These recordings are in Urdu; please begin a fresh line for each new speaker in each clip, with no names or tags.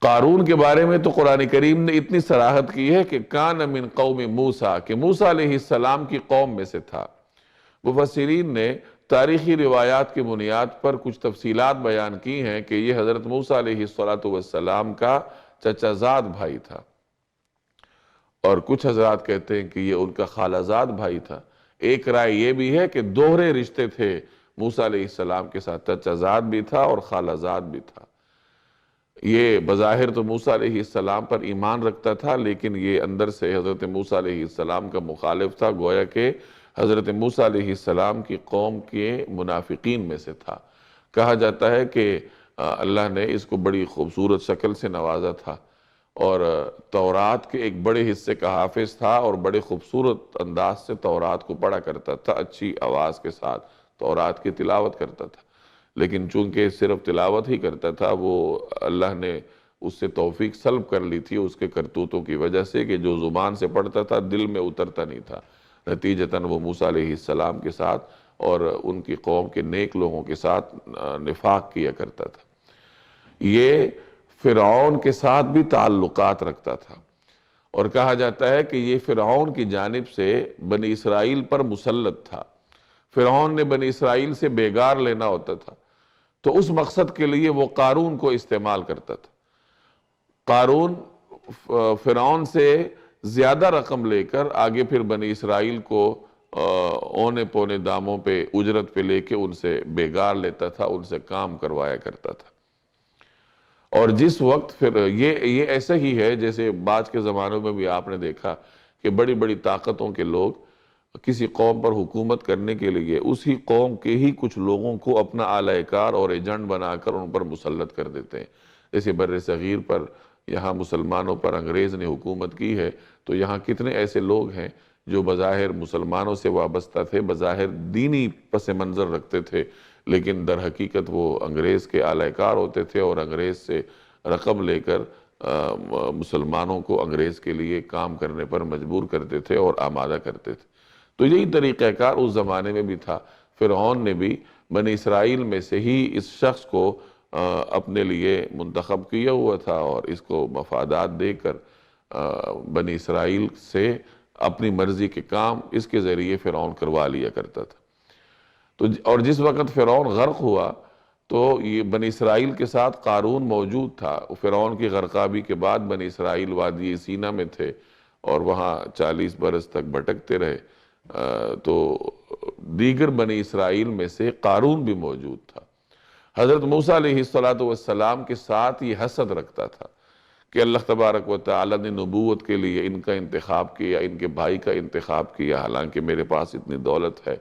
قارون کے بارے میں تو قرآن کریم نے اتنی صراحت کی ہے کہ کان من قوم موسیٰ، کہ موسیٰ علیہ السلام کی قوم میں سے تھا۔ مفسرین نے تاریخی روایات کی بنیاد پر کچھ تفصیلات بیان کی ہیں کہ یہ حضرت موسیٰ علیہ السلام کا چچا زاد بھائی تھا، اور کچھ حضرات کہتے ہیں کہ یہ ان کا خالہ زاد بھائی تھا۔ ایک رائے یہ بھی ہے کہ دوہرے رشتے تھے موسیٰ علیہ السلام کے ساتھ، چچا زاد بھی تھا اور خالہ زاد بھی تھا۔ یہ بظاہر تو موسیٰ علیہ السلام پر ایمان رکھتا تھا، لیکن یہ اندر سے حضرت موسیٰ علیہ السلام کا مخالف تھا، گویا کہ حضرت موسیٰ علیہ السلام کی قوم کے منافقین میں سے تھا۔ کہا جاتا ہے کہ اللہ نے اس کو بڑی خوبصورت شکل سے نوازا تھا، اور تورات کے ایک بڑے حصے کا حافظ تھا، اور بڑے خوبصورت انداز سے تورات کو پڑھا کرتا تھا، اچھی آواز کے ساتھ تورات کی تلاوت کرتا تھا۔ لیکن چونکہ صرف تلاوت ہی کرتا تھا، وہ اللہ نے اس سے توفیق سلب کر لی تھی اس کے کرتوتوں کی وجہ سے، کہ جو زبان سے پڑھتا تھا دل میں اترتا نہیں تھا۔ نتیجتاً وہ موسیٰ علیہ السلام کے ساتھ اور ان کی قوم کے نیک لوگوں کے ساتھ نفاق کیا کرتا تھا۔ یہ فرعون کے ساتھ بھی تعلقات رکھتا تھا، اور کہا جاتا ہے کہ یہ فرعون کی جانب سے بنی اسرائیل پر مسلط تھا۔ فرعون نے بنی اسرائیل سے بیگار لینا ہوتا تھا، تو اس مقصد کے لیے وہ قارون کو استعمال کرتا تھا۔ قارون فرعون سے زیادہ رقم لے کر آگے پھر بنی اسرائیل کو اونے پونے داموں پہ اجرت پہ لے کے ان سے بیگار لیتا تھا، ان سے کام کروایا کرتا تھا۔ اور جس وقت پھر یہ ایسا ہی ہے جیسے بعد کے زمانوں میں بھی آپ نے دیکھا کہ بڑی بڑی طاقتوں کے لوگ کسی قوم پر حکومت کرنے کے لیے اسی قوم کے ہی کچھ لوگوں کو اپنا اعلی کار اور ایجنٹ بنا کر ان پر مسلط کر دیتے ہیں۔ جیسے بر صغیر پر یہاں مسلمانوں پر انگریز نے حکومت کی ہے، تو یہاں کتنے ایسے لوگ ہیں جو بظاہر مسلمانوں سے وابستہ تھے، بظاہر دینی پس منظر رکھتے تھے، لیکن در حقیقت وہ انگریز کے اعلی کار ہوتے تھے، اور انگریز سے رقم لے کر مسلمانوں کو انگریز کے لیے کام کرنے پر مجبور کرتے تھے اور آمادہ کرتے تھے۔ تو یہی طریقہ کار اس زمانے میں بھی تھا۔ فرعون نے بھی بنی اسرائیل میں سے ہی اس شخص کو اپنے لیے منتخب کیا ہوا تھا، اور اس کو مفادات دے کر بنی اسرائیل سے اپنی مرضی کے کام اس کے ذریعے فرعون کروا لیا کرتا تھا۔ اور جس وقت فرعون غرق ہوا تو یہ بنی اسرائیل کے ساتھ قارون موجود تھا۔ فرعون کی غرقابی کے بعد بنی اسرائیل وادی سینا میں تھے، اور وہاں 40 برس تک بھٹکتے رہے۔ تو دیگر بنی اسرائیل میں سے قارون بھی موجود تھا۔ حضرت موسیٰ علیہ السلام کے ساتھ یہ حسد رکھتا تھا کہ اللہ تبارک و تعالی نے نبوت کے لیے ان کا انتخاب کیا، ان کے بھائی کا انتخاب کیا، حالانکہ میرے پاس اتنی دولت ہے،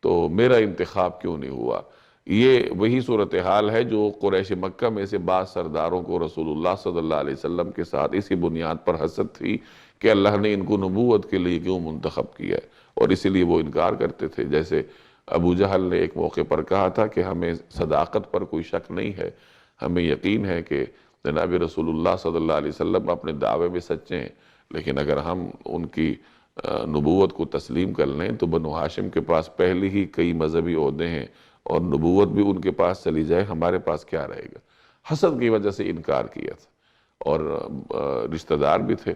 تو میرا انتخاب کیوں نہیں ہوا؟ یہ وہی صورتحال ہے جو قریش مکہ میں سے بعض سرداروں کو رسول اللہ صلی اللہ علیہ وسلم کے ساتھ اسی بنیاد پر حسد تھی کہ اللہ نے ان کو نبوت کے لیے کیوں منتخب کیا ہے، اور اسی لیے وہ انکار کرتے تھے۔ جیسے ابو جہل نے ایک موقع پر کہا تھا کہ ہمیں صداقت پر کوئی شک نہیں ہے، ہمیں یقین ہے کہ جناب رسول اللہ صلی اللہ علیہ وسلم اپنے دعوے میں سچے ہیں، لیکن اگر ہم ان کی نبوت کو تسلیم کر لیں تو بنو ہاشم کے پاس پہلے ہی کئی مذہبی عہدے ہیں، اور نبوت بھی ان کے پاس چلی جائے، ہمارے پاس کیا رہے گا؟ حسد کی وجہ سے انکار کیا تھا، اور رشتہ دار بھی تھے،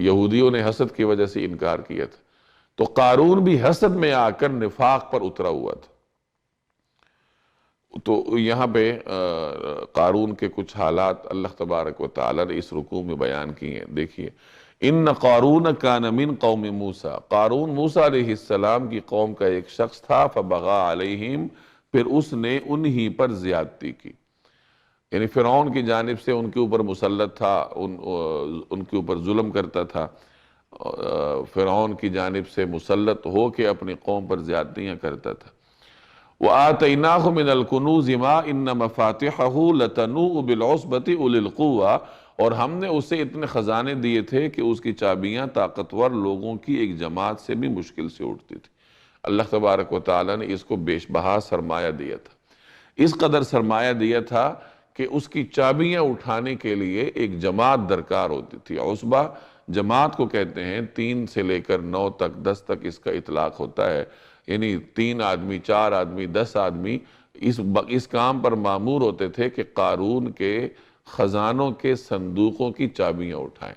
یہودیوں نے حسد کی وجہ سے انکار کیا تھا۔ تو قارون بھی حسد میں آ کر نفاق پر اترا ہوا تھا۔ تو یہاں پہ قارون کے کچھ حالات اللہ تبارک و تعالی نے اس رکوع میں بیان کیے ہیں۔ دیکھیے، ان قارون کان من قوم موسیٰ، قارون موسیٰ علیہ السلام کی قوم کا ایک شخص تھا، فبغى علیہم، پھر اس نے انہی پر زیادتی کی، یعنی فرعون کی جانب سے ان کے اوپر مسلط تھا، ان کے اوپر ظلم کرتا تھا، فرعون کی جانب سے مسلط ہو کے اپنی قوم پر زیادتیاں کرتا تھا۔ وَآتَيْنَاهُ مِنَ الْكُنُوزِ مَا إِنَّ مَفَاتِحَهُ لَتَنُوءُ بِالْعُصْبَةِ أُولِي الْقُوَّةِ، اور ہم نے اسے اتنے خزانے دیے تھے کہ اس کی چابیاں طاقتور لوگوں کی ایک جماعت سے بھی مشکل سے اٹھتی تھی۔ اللہ تبارک و تعالیٰ نے اس کو بیش بہا سرمایہ دیا تھا، اس قدر سرمایہ دیا تھا کہ اس کی چابیاں اٹھانے کے لیے ایک جماعت درکار ہوتی تھی۔ عصبہ جماعت کو کہتے ہیں، 3 سے لے کر 9 تک 10 تک اس کا اطلاق ہوتا ہے، یعنی 3 آدمی، 4 آدمی، 10 آدمی اس کام پر مامور ہوتے تھے کہ قارون کے خزانوں کے صندوقوں کی چابیاں اٹھائیں۔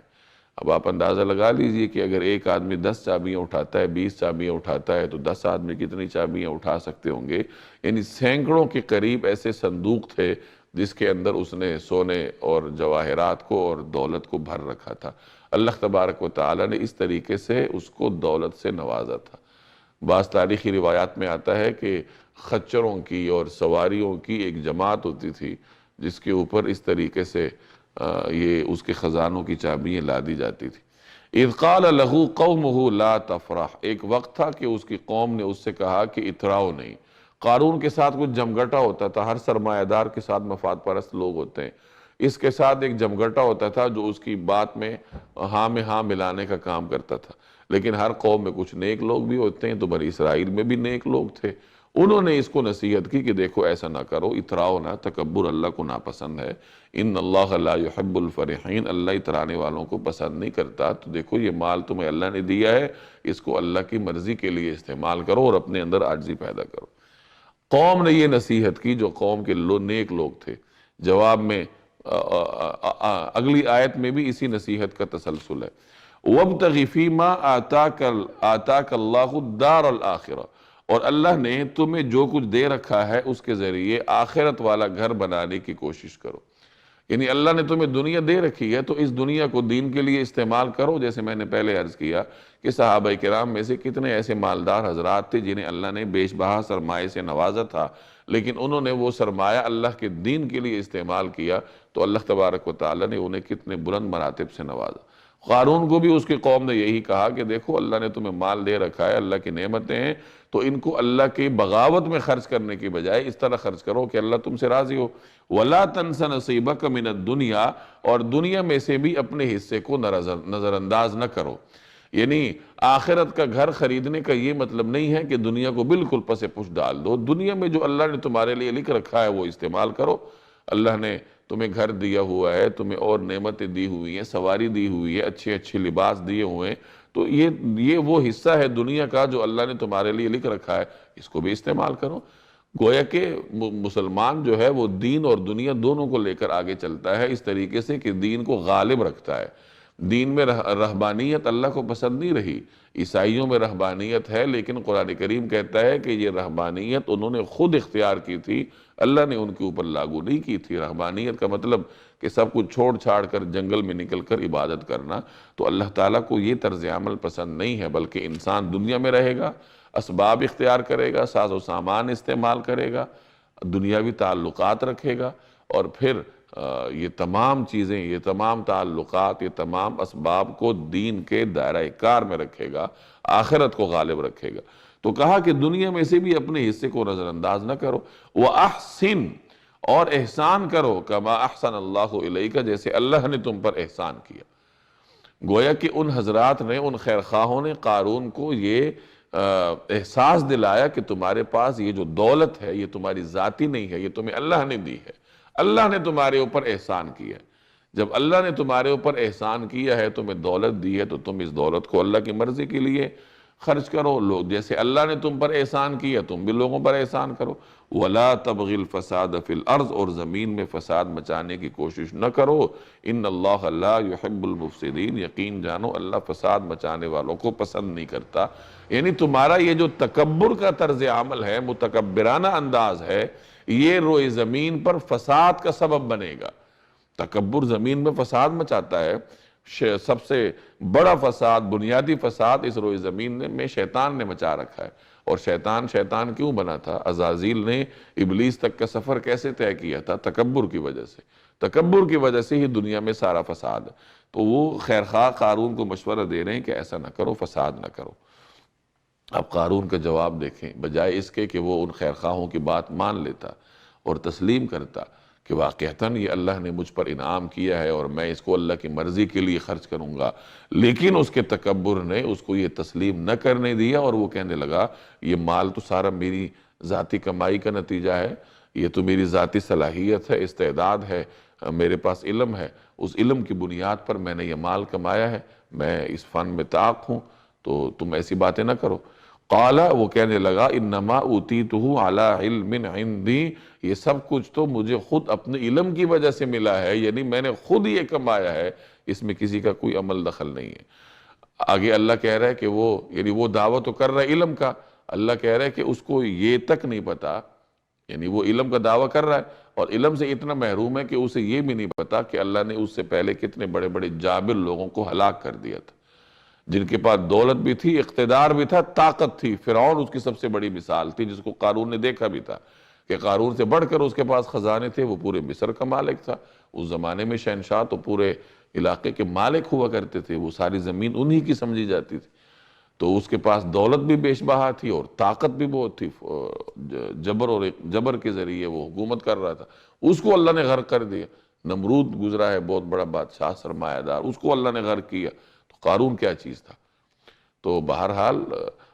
اب آپ اندازہ لگا لیجئے کہ اگر ایک آدمی 10 چابیاں اٹھاتا ہے، 20 چابیاں اٹھاتا ہے، تو 10 آدمی کتنی چابیاں اٹھا سکتے ہوں گے؟ یعنی سینکڑوں کے قریب ایسے صندوق تھے جس کے اندر اس نے سونے اور جواہرات کو اور دولت کو بھر رکھا تھا۔ اللہ تبارک و تعالی نے اس طریقے سے اس کو دولت سے نوازا تھا۔ بعض تاریخی روایات میں آتا ہے کہ خچروں کی اور سواریوں کی ایک جماعت ہوتی تھی جس کے اوپر اس طریقے سے یہ اس کے خزانوں کی چابیاں لادی جاتی تھی۔ اِذْ قَالَ لَهُ قَوْمُهُ لَا تَفْرَحْ، ایک وقت تھا کہ اس کی قوم نے اس سے کہا کہ اتراؤ نہیں۔ قارون کے ساتھ کچھ جمگٹا ہوتا تھا، ہر سرمایہ دار کے ساتھ مفاد پرست لوگ ہوتے ہیں، اس کے ساتھ ایک جمگٹا ہوتا تھا جو اس کی بات میں ہاں میں ہاں ملانے کا کام کرتا تھا۔ لیکن ہر قوم میں کچھ نیک لوگ بھی ہوتے ہیں، تو بنی اسرائیل میں بھی نیک لوگ تھے۔ انہوں نے اس کو نصیحت کی کہ دیکھو ایسا نہ کرو، اتراؤ نہ، تکبر اللہ کو ناپسند ہے۔ ان اللہ لا يحب الفرحین، اللہ اترانے والوں کو پسند نہیں کرتا۔ تو دیکھو یہ مال تمہیں اللہ نے دیا ہے، اس کو اللہ کی مرضی کے لیے استعمال کرو اور اپنے اندر عاجزی پیدا کرو۔ قوم نے یہ نصیحت کی جو قوم کے نیک لوگ تھے۔ جواب میں اگلی آیت میں بھی اسی نصیحت کا تسلسل ہے۔ وَابْتَغِ فِي مَا آتَاكَ اللَّهُ الدَّارَ الْآخِرَةَ، اور اللہ نے تمہیں جو کچھ دے رکھا ہے اس کے ذریعے آخرت والا گھر بنانے کی کوشش کرو۔ یعنی اللہ نے تمہیں دنیا دے رکھی ہے تو اس دنیا کو دین کے لیے استعمال کرو۔ جیسے میں نے پہلے عرض کیا کہ صحابہ کرام میں سے کتنے ایسے مالدار حضرات تھے جنہیں اللہ نے بیش بہا سرمایہ سے نوازا تھا، لیکن انہوں نے وہ سرمایہ اللہ کے دین کے لیے استعمال کیا تو اللہ تبارک و تعالی نے انہیں کتنے بلند مراتب سے نوازا۔ قارون کو بھی اس کی قوم نے یہی کہا کہ دیکھو اللہ نے تمہیں مال دے رکھا ہے، اللہ کی نعمتیں ہیں، تو ان کو اللہ کی بغاوت میں خرچ کرنے کی بجائے اس طرح خرچ کرو کہ اللہ تم سے راضی ہو۔ وَلَا تَنْسَ نَصِيبَكَ مِنَ الدُّنْيَا، اور دنیا میں سے بھی اپنے حصے کو نظر انداز نہ کرو۔ یعنی آخرت کا گھر خریدنے کا یہ مطلب نہیں ہے کہ دنیا کو بالکل پس پش ڈال دو۔ دنیا میں جو اللہ نے تمہارے لیے لکھ رکھا ہے وہ استعمال کرو۔ اللہ نے تمہیں گھر دیا ہوا ہے، تمہیں اور نعمتیں دی ہوئی ہیں، سواری دی ہوئی ہے، اچھے اچھے لباس دیے ہوئے ہیں، تو یہ وہ حصہ ہے دنیا کا جو اللہ نے تمہارے لیے لکھ رکھا ہے، اس کو بھی استعمال کرو۔ گویا کہ مسلمان جو ہے وہ دین اور دنیا دونوں کو لے کر آگے چلتا ہے اس طریقے سے کہ دین کو غالب رکھتا ہے۔ دین میں رہبانیت اللہ کو پسند نہیں رہی، عیسائیوں میں رہبانیت ہے، لیکن قرآن کریم کہتا ہے کہ یہ رہبانیت انہوں نے خود اختیار کی تھی، اللہ نے ان کے اوپر لاگو نہیں کی تھی۔ رہبانیت کا مطلب کہ سب کچھ چھوڑ چھاڑ کر جنگل میں نکل کر عبادت کرنا، تو اللہ تعالیٰ کو یہ طرز عمل پسند نہیں ہے، بلکہ انسان دنیا میں رہے گا، اسباب اختیار کرے گا، ساز و سامان استعمال کرے گا، دنیاوی تعلقات رکھے گا، اور پھر یہ تمام چیزیں، یہ تمام تعلقات، یہ تمام اسباب کو دین کے دائرہ کار میں رکھے گا، آخرت کو غالب رکھے گا۔ تو کہا کہ دنیا میں سے بھی اپنے حصے کو نظر انداز نہ کرو۔ وَأَحْسِن، اور احسان کرو، کما احسن اللہ علیک، جیسے اللہ نے تم پر احسان کیا۔ گویا کہ ان حضرات نے، ان خیرخواہوں نے قارون کو یہ احساس دلایا کہ تمہارے پاس یہ جو دولت ہے یہ تمہاری ذاتی نہیں ہے، یہ تمہیں اللہ نے دی ہے، اللہ نے تمہارے اوپر احسان کیا ہے۔ جب اللہ نے تمہارے اوپر احسان کیا ہے، تمہیں دولت دی ہے، تو تم اس دولت کو اللہ کی مرضی کے لیے خرچ کرو۔ لوگ جیسے اللہ نے تم پر احسان کیا تم بھی لوگوں پر احسان کرو۔ وَلَا تَبْغِ الْفَسَادَ فِي الْأَرْضِ، اور زمین میں فساد مچانے کی کوشش نہ کرو۔ ان اللہ لا يحب المفسدین، یقین جانو اللہ فساد مچانے والوں کو پسند نہیں کرتا۔ یعنی تمہارا یہ جو تکبر کا طرز عمل ہے، متکبرانہ انداز ہے، یہ روئے زمین پر فساد کا سبب بنے گا۔ تکبر زمین میں فساد مچاتا ہے۔ سب سے بڑا فساد، بنیادی فساد اس روئے زمین میں شیطان نے مچا رکھا ہے۔ اور شیطان کیوں بنا تھا؟ عزازیل نے ابلیس تک کا سفر کیسے طے کیا تھا؟ تکبر کی وجہ سے۔ تکبر کی وجہ سے ہی دنیا میں سارا فساد ہے۔ تو وہ خیرخواہ قارون کو مشورہ دے رہے ہیں کہ ایسا نہ کرو، فساد نہ کرو۔ اب قارون کا جواب دیکھیں، بجائے اس کے کہ وہ ان خیرخواہوں کی بات مان لیتا اور تسلیم کرتا کہ واقعتاً یہ اللہ نے مجھ پر انعام کیا ہے اور میں اس کو اللہ کی مرضی کے لیے خرچ کروں گا، لیکن اس کے تکبر نے اس کو یہ تسلیم نہ کرنے دیا، اور وہ کہنے لگا یہ مال تو سارا میری ذاتی کمائی کا نتیجہ ہے، یہ تو میری ذاتی صلاحیت ہے، استعداد ہے، میرے پاس علم ہے، اس علم کی بنیاد پر میں نے یہ مال کمایا ہے، میں اس فن میں طاق ہوں، تو تم ایسی باتیں نہ کرو۔ قال، وہ کہنے لگا، انما اوتیتہ علی علم عندی، یہ سب کچھ تو مجھے خود اپنے علم کی وجہ سے ملا ہے، یعنی میں نے خود یہ کمایا ہے، اس میں کسی کا کوئی عمل دخل نہیں ہے۔ آگے اللہ کہہ رہا ہے کہ یعنی وہ دعویٰ تو کر رہا ہے علم کا، اللہ کہہ رہا ہے کہ اس کو یہ تک نہیں پتا، یعنی وہ علم کا دعویٰ کر رہا ہے اور علم سے اتنا محروم ہے کہ اسے یہ بھی نہیں پتا کہ اللہ نے اس سے پہلے کتنے بڑے بڑے جابر لوگوں کو ہلاک کر دیا تھا، جن کے پاس دولت بھی تھی، اقتدار بھی تھا، طاقت تھی۔ فرعون اس کی سب سے بڑی مثال تھی، جس کو قارون نے دیکھا بھی تھا کہ قارون سے بڑھ کر اس کے پاس خزانے تھے، وہ پورے مصر کا مالک تھا۔ اس زمانے میں شہنشاہ تو پورے علاقے کے مالک ہوا کرتے تھے، وہ ساری زمین انہی کی سمجھی جاتی تھی، تو اس کے پاس دولت بھی بیش بہا تھی اور طاقت بھی بہت تھی، جبر کے ذریعے وہ حکومت کر رہا تھا۔ اس کو اللہ نے غرق کر دیا۔ نمرود گزرا ہے، بہت بڑا بادشاہ، سرمایہ دار، اس کو اللہ نے غرق کیا، تو قارون کیا چیز تھا؟ تو بہرحال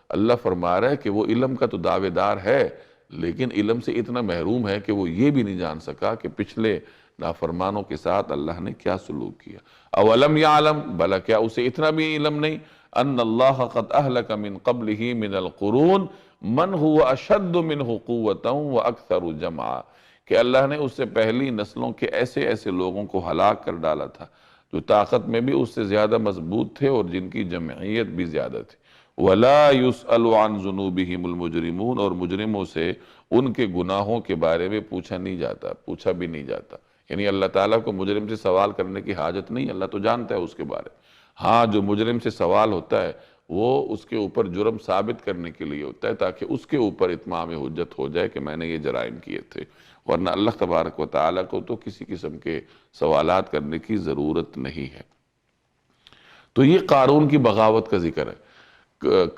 اللہ فرما رہا ہے کہ وہ علم کا تو دعوے دار ہے، لیکن علم سے اتنا محروم ہے کہ وہ یہ بھی نہیں جان سکا کہ پچھلے نافرمانوں کے ساتھ اللہ نے کیا سلوک کیا۔ اولم یعلم، بھلا کیا اسے اتنا بھی علم نہیں، ان اللہ قد اہلک من قبلہ من القرون من هو اشد منہ قوتا واکثر جمعا، کہ اللہ نے اس سے پہلی نسلوں کے ایسے ایسے لوگوں کو ہلاک کر ڈالا تھا جو طاقت میں بھی اس سے زیادہ مضبوط تھے اور جن کی جمعیت بھی زیادہ تھی۔ وَلَا يُسْأَلُ عَنْ ذُنُوبِهِمُ الْمُجْرِمُونَ، اور مجرموں سے ان کے گناہوں کے بارے میں پوچھا بھی نہیں جاتا، یعنی اللہ تعالیٰ کو مجرم سے سوال کرنے کی حاجت نہیں، اللہ تو جانتا ہے اس کے بارے۔ ہاں، جو مجرم سے سوال ہوتا ہے وہ اس کے اوپر جرم ثابت کرنے کے لیے ہوتا ہے، تاکہ اس کے اوپر اتمام حجت ہو جائے کہ میں نے یہ جرائم کیے تھے، ورنہ اللہ تبارک و تعالیٰ کو تو کسی قسم کے سوالات کرنے کی ضرورت نہیں ہے۔ تو یہ قارون کی بغاوت کا ذکر ہے۔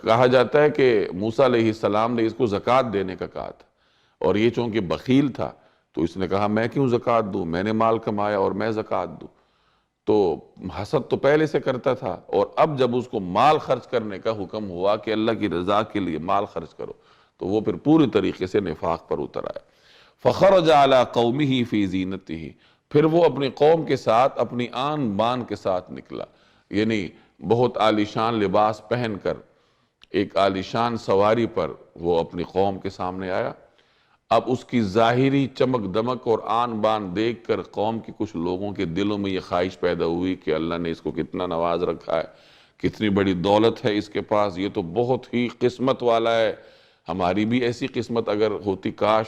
کہا جاتا ہے کہ موسیٰ علیہ السلام نے اس کو زکوٰۃ دینے کا کہا تھا، اور یہ چونکہ بخیل تھا تو اس نے کہا میں کیوں زکوٰۃ دوں، میں نے مال کمایا اور میں زکوٰۃ دوں۔ تو حسد تو پہلے سے کرتا تھا، اور اب جب اس کو مال خرچ کرنے کا حکم ہوا کہ اللہ کی رضا کے لیے مال خرچ کرو، تو وہ پھر پوری طریقے سے نفاق پر اتر آیا۔ فخرج علی قومہ فی زینتہ، پھر وہ اپنی قوم کے ساتھ اپنی آن بان کے ساتھ نکلا، یعنی بہت عالیشان لباس پہن کر ایک عالیشان سواری پر وہ اپنی قوم کے سامنے آیا۔ اب اس کی ظاہری چمک دمک اور آن بان دیکھ کر قوم کے کچھ لوگوں کے دلوں میں یہ خواہش پیدا ہوئی کہ اللہ نے اس کو کتنا نواز رکھا ہے، کتنی بڑی دولت ہے اس کے پاس، یہ تو بہت ہی قسمت والا ہے، ہماری بھی ایسی قسمت اگر ہوتی کاش۔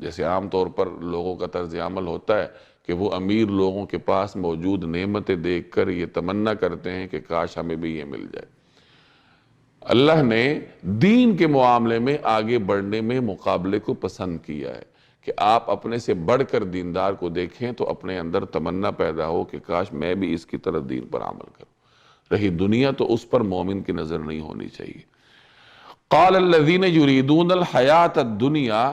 جیسے عام طور پر لوگوں کا طرز عمل ہوتا ہے کہ وہ امیر لوگوں کے پاس موجود نعمتیں دیکھ کر یہ تمنا کرتے ہیں کہ کاش ہمیں بھی یہ مل جائے۔ اللہ نے دین کے معاملے میں آگے بڑھنے میں مقابلے کو پسند کیا ہے کہ آپ اپنے سے بڑھ کر دیندار کو دیکھیں تو اپنے اندر تمنا پیدا ہو کہ کاش میں بھی اس کی طرف دین پر عمل کروں۔ رہی دنیا تو اس پر مومن کی نظر نہیں ہونی چاہیے۔ قال الذین یریدون الحیات الدنیا،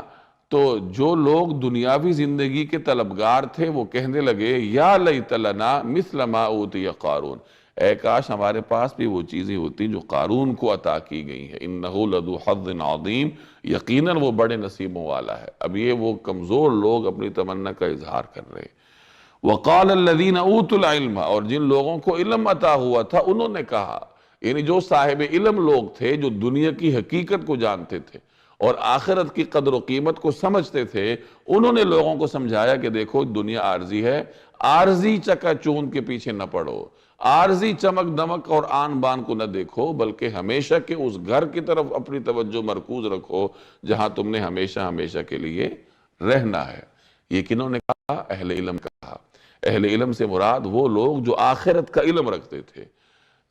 تو جو لوگ دنیاوی زندگی کے طلبگار تھے وہ کہنے لگے یا لیت لنا مثل ما اوتی قارون، اے کاش ہمارے پاس بھی وہ چیزیں ہوتی جو قارون کو عطا کی گئی ہیں، انہو لذو حظ عظیم، یقیناً وہ بڑے نصیبوں والا ہے۔ اب یہ وہ کمزور لوگ اپنی تمنا کا اظہار کر رہے ہیں۔ وقال الذین اوتوا العلم، اور جن لوگوں کو علم عطا ہوا تھا انہوں نے کہا، یعنی جو صاحب علم لوگ تھے، جو دنیا کی حقیقت کو جانتے تھے اور آخرت کی قدر و قیمت کو سمجھتے تھے، انہوں نے لوگوں کو سمجھایا کہ دیکھو دنیا عارضی ہے، عارضی چکا چوند کے پیچھے نہ پڑو، عارضی چمک دمک اور آن بان کو نہ دیکھو، بلکہ ہمیشہ کے اس گھر کی طرف اپنی توجہ مرکوز رکھو جہاں تم نے ہمیشہ ہمیشہ کے لیے رہنا ہے۔ یہ کنہوں نے کہا؟ اہل علم کہا۔ اہل علم سے مراد وہ لوگ جو آخرت کا علم رکھتے تھے۔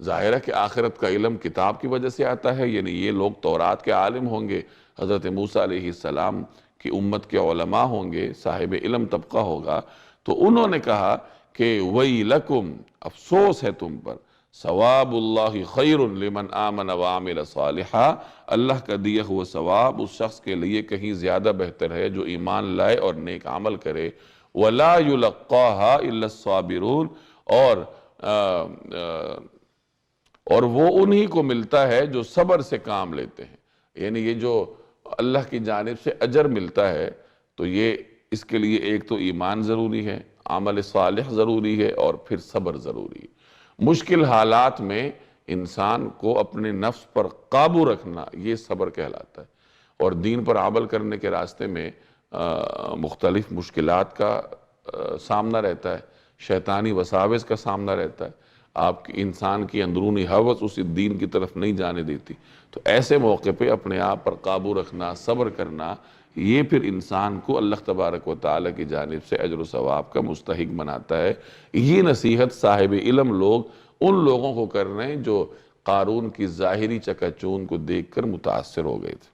ظاہر ہے کہ آخرت کا علم کتاب کی وجہ سے آتا ہے، یعنی یہ لوگ تورات کے عالم ہوں گے، حضرت موسیٰ علیہ السلام کی امت کے علماء ہوں گے، صاحب علم طبقہ ہوگا، تو انہوں نے کہا کہ وَيْلَكُمْ، افسوس ہے تم پر، ثواب اللہ خیر لمن آمن وعمل صالحا، اللہ کا دیا ہوا ثواب اس شخص کے لیے کہیں زیادہ بہتر ہے جو ایمان لائے اور نیک عمل کرے، وَلَا يُلَقَّاهَا إِلَّا الصَّابِرُونَ، اور وہ انہی کو ملتا ہے جو صبر سے کام لیتے ہیں، یعنی یہ جو اللہ کی جانب سے اجر ملتا ہے تو یہ اس کے لیے ایک تو ایمان ضروری ہے، عمل صالح ضروری ہے، اور پھر صبر ضروری ہے۔ مشکل حالات میں انسان کو اپنے نفس پر قابو رکھنا یہ صبر کہلاتا ہے۔ اور دین پر عمل کرنے کے راستے میں مختلف مشکلات کا سامنا رہتا ہے، شیطانی وساوس کا سامنا رہتا ہے، آپ کی انسان کی اندرونی ہوس اسی دین کی طرف نہیں جانے دیتی۔ تو ایسے موقع پہ اپنے آپ پر قابو رکھنا، صبر کرنا، یہ پھر انسان کو اللہ تبارک و تعالیٰ کی جانب سے اجر و ثواب کا مستحق بناتا ہے۔ یہ نصیحت صاحب علم لوگ ان لوگوں کو کر رہے ہیں جو قارون کی ظاہری چکا چون کو دیکھ کر متاثر ہو گئے تھے۔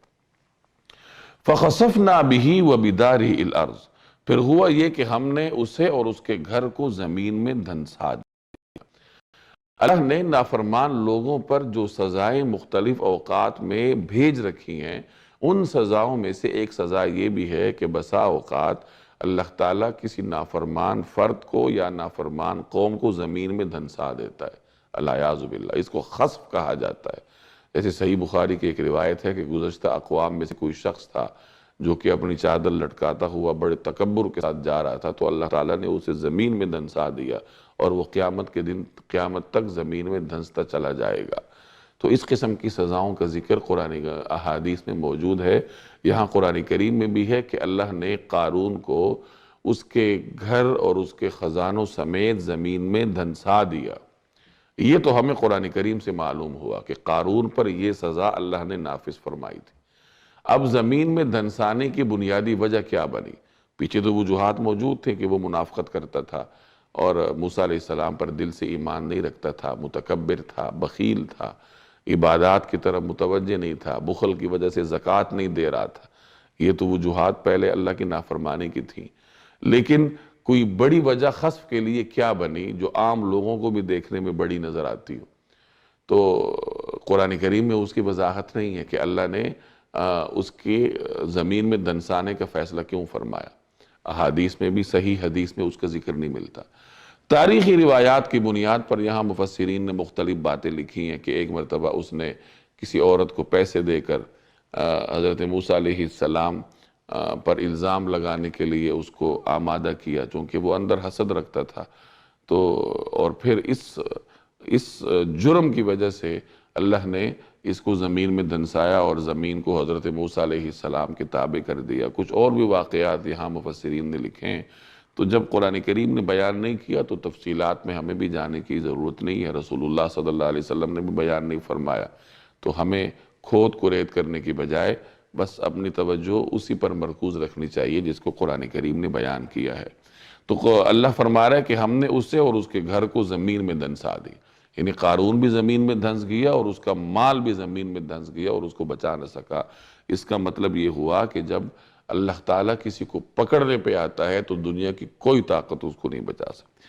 فَخَسَفْنَا بِهِ وَبِدَارِهِ الْأَرْضِ، پھر ہوا یہ کہ ہم نے اسے اور اس کے گھر کو زمین میں دھنسا دیا۔ اللہ نے نافرمان لوگوں پر جو سزائیں مختلف اوقات میں بھیج رکھی ہیں، ان سزاؤں میں سے ایک سزا یہ بھی ہے کہ بسا اوقات اللہ تعالیٰ کسی نافرمان فرد کو یا نافرمان قوم کو زمین میں دھنسا دیتا ہے، العیاذ باللہ۔ اس کو خسف کہا جاتا ہے۔ جیسے صحیح بخاری کی ایک روایت ہے کہ گزشتہ اقوام میں سے کوئی شخص تھا جو کہ اپنی چادر لٹکاتا ہوا بڑے تکبر کے ساتھ جا رہا تھا، تو اللہ تعالیٰ نے اسے زمین میں دھنسا دیا اور وہ قیامت کے دن قیامت تک زمین میں دھنستا چلا جائے گا۔ تو اس قسم کی سزاؤں کا ذکر قرآن احادیث میں موجود ہے۔ یہاں قرآن کریم میں بھی ہے کہ اللہ نے قارون کو اس کے گھر اور اس کے خزانوں سمیت زمین میں دھنسا دیا۔ یہ تو ہمیں قرآن کریم سے معلوم ہوا کہ قارون پر یہ سزا اللہ نے نافذ فرمائی تھی۔ اب زمین میں دھنسانے کی بنیادی وجہ کیا بنی؟ پیچھے تو وجوہات موجود تھے کہ وہ منافقت کرتا تھا اور موسیٰ علیہ السلام پر دل سے ایمان نہیں رکھتا تھا، متکبر تھا، بخیل تھا، عبادات کی طرف متوجہ نہیں تھا، بخل کی وجہ سے زکوٰۃ نہیں دے رہا تھا۔ یہ تو وجوہات پہلے اللہ کی نافرمانی کی تھیں۔ لیکن کوئی بڑی وجہ خسف کے لیے کیا بنی جو عام لوگوں کو بھی دیکھنے میں بڑی نظر آتی ہو؟ تو قرآن کریم میں اس کی وضاحت نہیں ہے کہ اللہ نے اس کی زمین میں دھنسانے کا فیصلہ کیوں فرمایا۔ احادیث میں بھی، صحیح حدیث میں اس کا ذکر نہیں ملتا۔ تاریخی روایات کی بنیاد پر یہاں مفسرین نے مختلف باتیں لکھی ہیں کہ ایک مرتبہ اس نے کسی عورت کو پیسے دے کر حضرت موسیٰ علیہ السلام پر الزام لگانے کے لیے اس کو آمادہ کیا، چونکہ وہ اندر حسد رکھتا تھا۔ تو اور پھر اس جرم کی وجہ سے اللہ نے اس کو زمین میں دھنسایا اور زمین کو حضرت موسیٰ علیہ السلام کے تابع کر دیا۔ کچھ اور بھی واقعات یہاں مفسرین نے لکھے ہیں، تو جب قرآن کریم نے بیان نہیں کیا تو تفصیلات میں ہمیں بھی جانے کی ضرورت نہیں ہے۔ رسول اللہ صلی اللہ علیہ وسلم نے بھی بیان نہیں فرمایا، تو ہمیں کھود کرید کرنے کی بجائے بس اپنی توجہ اسی پر مرکوز رکھنی چاہیے جس کو قرآن کریم نے بیان کیا ہے۔ تو اللہ فرما رہا ہے کہ ہم نے اسے اور اس کے گھر کو زمین میں دھنسا دی، یعنی قارون بھی زمین میں دھنس گیا اور اس کا مال بھی زمین میں دھنس گیا اور اس کو بچا نہ سکا۔ اس کا مطلب یہ ہوا کہ جب اللہ تعالیٰ کسی کو پکڑنے پہ آتا ہے تو دنیا کی کوئی طاقت اس کو نہیں بچا سکتی۔